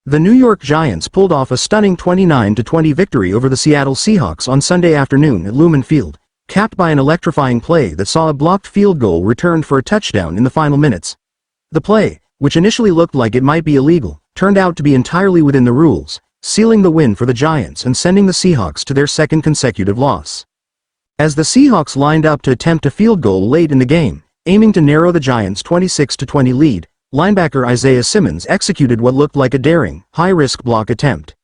The New York Giants pulled off a stunning 29-20 victory over the Seattle Seahawks on Sunday afternoon at Lumen Field, capped by an electrifying play that saw a blocked field goal returned for a touchdown in the final minutes. The play, which initially looked like it might be illegal, turned out to be entirely within the rules, sealing the win for the Giants and sending the Seahawks to their second consecutive loss. As the Seahawks lined up to attempt a field goal late in the game, aiming to narrow the Giants' 26-20 lead, linebacker Isaiah Simmons executed what looked like a daring, high-risk block attempt.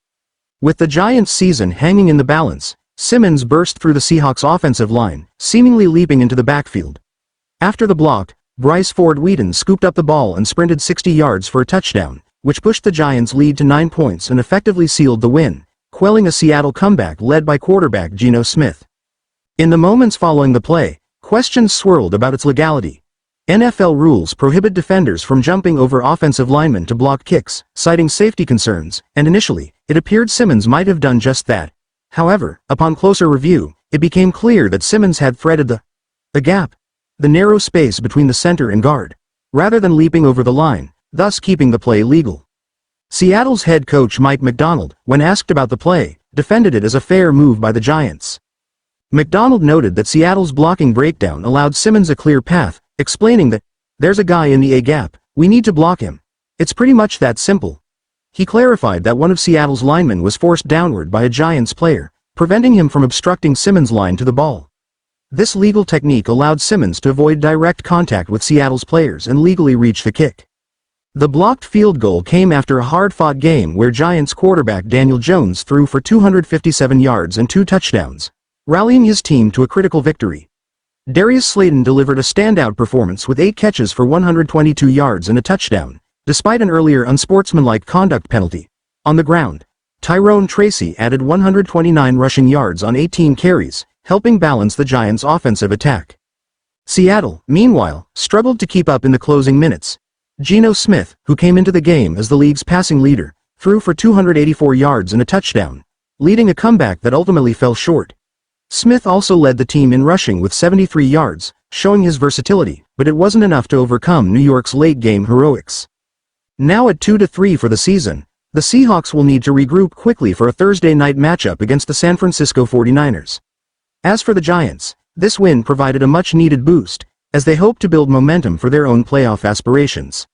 With the Giants' season hanging in the balance, Simmons burst through the Seahawks' offensive line, seemingly leaping into the backfield. After the block, Bryce Ford-Wheaton scooped up the ball and sprinted 60 yards for a touchdown, which pushed the Giants' lead to 9 points and effectively sealed the win, quelling a Seattle comeback led by quarterback Geno Smith. In the moments following the play, questions swirled about its legality. NFL rules prohibit defenders from jumping over offensive linemen to block kicks, citing safety concerns, and initially, it appeared Simmons might have done just that. However, upon closer review, it became clear that Simmons had threaded the gap, the narrow space between the center and guard, rather than leaping over the line, thus keeping the play legal. Seattle's head coach Mike Macdonald, when asked about the play, defended it as a fair move by the Giants. Macdonald noted that Seattle's blocking breakdown allowed Simmons a clear path, explaining that, "There's a guy in the A-gap, we need to block him. It's pretty much that simple." He clarified that one of Seattle's linemen was forced downward by a Giants player, preventing him from obstructing Simmons' line to the ball. This legal technique allowed Simmons to avoid direct contact with Seattle's players and legally reach the kick. The blocked field goal came after a hard-fought game where Giants quarterback Daniel Jones threw for 257 yards and 2 touchdowns, rallying his team to a critical victory. Darius Slayton delivered a standout performance with 8 catches for 122 yards and a touchdown, despite an earlier unsportsmanlike conduct penalty. On the ground, Tyrone Tracy added 129 rushing yards on 18 carries, helping balance the Giants' offensive attack. Seattle, meanwhile, struggled to keep up in the closing minutes. Geno Smith, who came into the game as the league's passing leader, threw for 284 yards and a touchdown, leading a comeback that ultimately fell short. Smith also led the team in rushing with 73 yards, showing his versatility, but it wasn't enough to overcome New York's late-game heroics. Now at 2-3 for the season, the Seahawks will need to regroup quickly for a Thursday night matchup against the San Francisco 49ers. As for the Giants, this win provided a much-needed boost, as they hope to build momentum for their own playoff aspirations.